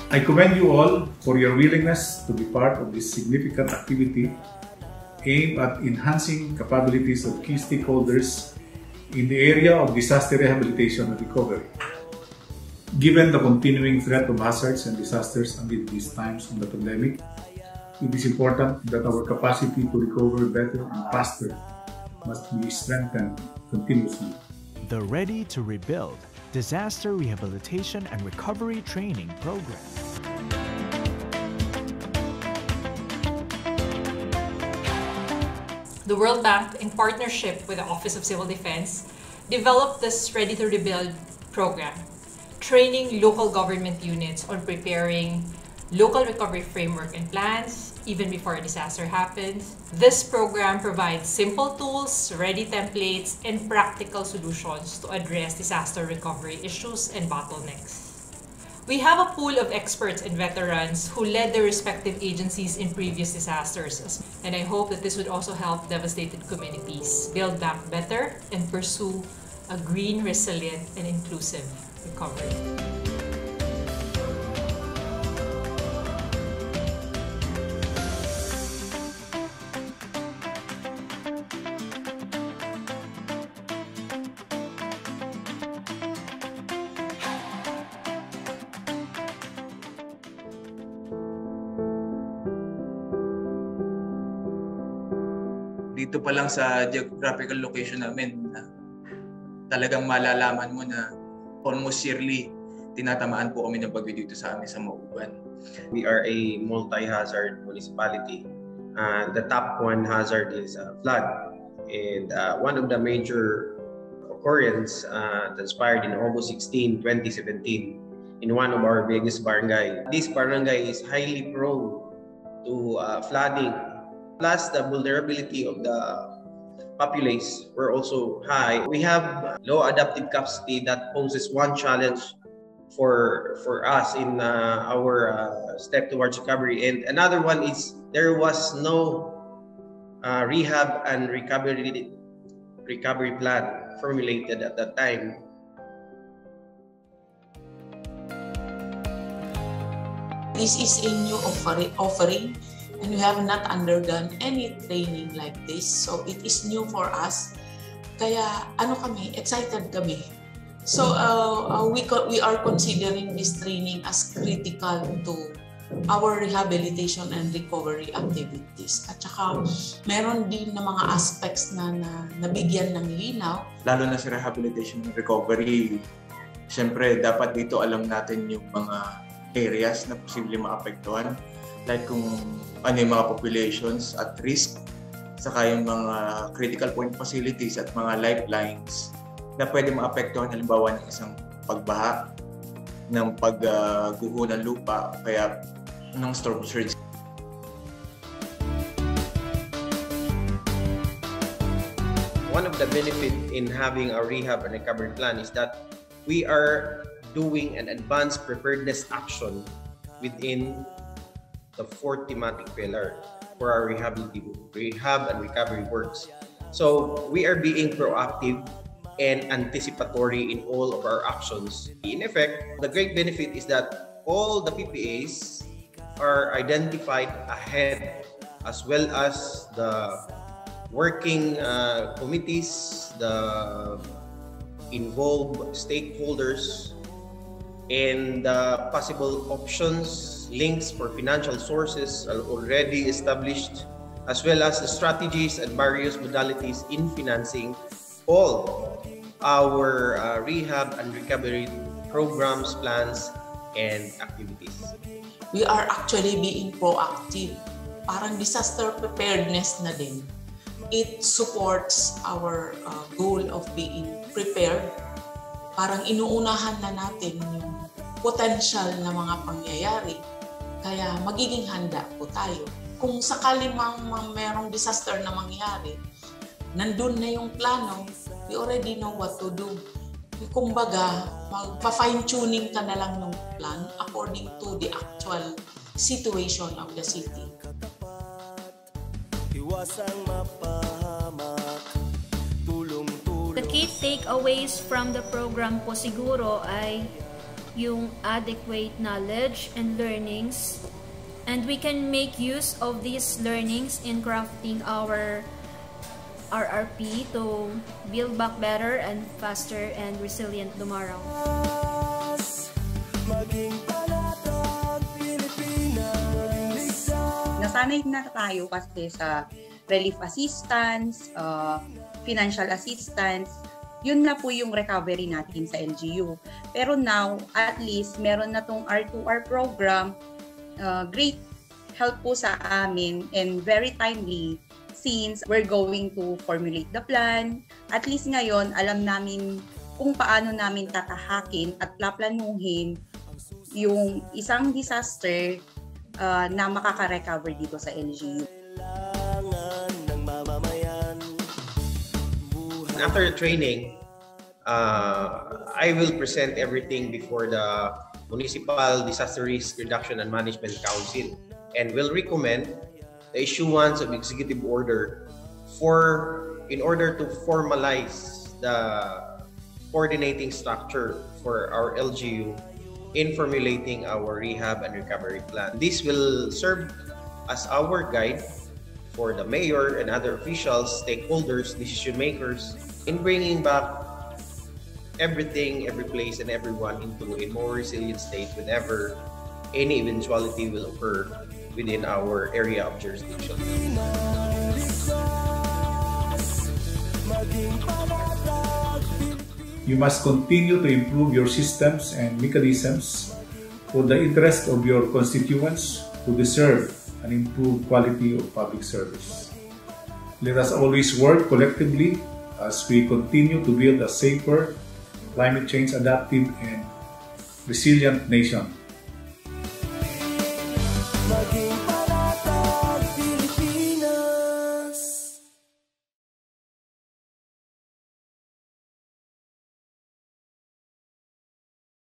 I commend you all for your willingness to be part of this significant activity aimed at enhancing capabilities of key stakeholders in the area of disaster rehabilitation and recovery. Given the continuing threat of hazards and disasters amid these times of the pandemic, it is important that our capacity to recover better and faster must be strengthened continuously. The Ready to Rebuild Disaster Rehabilitation and Recovery Training Program. The World Bank, in partnership with the Office of Civil Defense, developed this Ready to Rebuild program, training local government units on preparing local recovery framework and plans even before a disaster happens. This program provides simple tools, ready templates, and practical solutions to address disaster recovery issues and bottlenecks. We have a pool of experts and veterans who led their respective agencies in previous disasters, and I hope that this would also help devastated communities build back better and pursue a green, resilient, and inclusive recovery. Dito pa lang sa geographical location namin, talagang malalaman mo na almost yearly tinatamaan po kami ng bagyo dito sa amin sa Mauban. We are a multi-hazard municipality. The top one hazard is flood. And one of the major occurrence transpired in August 16, 2017 in one of our biggest barangay. This barangay is highly prone to flooding. Plus, the vulnerability of the populace were also high. We have low adaptive capacity that poses one challenge for us in our step towards recovery. And another one is there was no rehab and recovery plan formulated at that time. This is a new offering. And we have not undergone any training like this, so it is new for us. Kaya excited kami. So we are considering this training as critical to our rehabilitation and recovery activities. At saka meron din na mga aspects na nabigyan ng linaw. Lalo na sa rehabilitation and recovery, siyempre dapat dito alam natin yung mga areas na posibleng maapektuhan. Like kung ano yung mga populations at risk, saka yung mga critical point facilities at mga lifelines na pwede maapektuhan halimbawa ng isang pagbaha, ng pagguho ng lupa, kaya ng storm surge. One of the benefits in having a rehab and recovery plan is that we are doing an advanced preparedness action within the fourth thematic pillar for our rehab and recovery works. So we are being proactive and anticipatory in all of our actions. In effect, the great benefit is that all the PPAs are identified ahead, as well as the working committees, the involved stakeholders, and possible options, links for financial sources are already established, as well as the strategies and various modalities in financing all our rehab and recovery programs, plans, and activities. We are actually being proactive. Parang disaster preparedness na din. It supports our goal of being prepared. Parang inuunahan na natin yung potential na mga pangyayari. Kaya magiging handa po tayo. Kung sakali merong disaster na mangyari, nandun na yung plano, we already know what to do. Kumbaga, magpa-fine-tuning ka na lang ng plan according to the actual situation of the city. The key takeaways from the program po siguro ay yung adequate knowledge and learnings, and we can make use of these learnings in crafting our RRP to build back better and faster and resilient tomorrow. Nasanay na tayo kasi sa relief assistance, financial assistance, yun na po yung recovery natin sa LGU. Pero now, at least, meron na tong R2R program, great help po sa amin and very timely since we're going to formulate the plan. At least ngayon, alam namin kung paano namin tatahakin at plaplanuhin yung isang disaster na makaka-recover dito sa LGU. After the training, I will present everything before the Municipal Disaster Risk Reduction and Management Council and will recommend the issuance of executive order in order to formalize the coordinating structure for our LGU in formulating our rehab and recovery plan. This will serve as our guide for the mayor and other officials, stakeholders, decision makers in bringing back everything, every place, and everyone into a more resilient state whenever any eventuality will occur within our area of jurisdiction. You must continue to improve your systems and mechanisms for the interest of your constituents who deserve an improved quality of public service. Let us always work collectively as we continue to build a safer, climate change adaptive and resilient nation.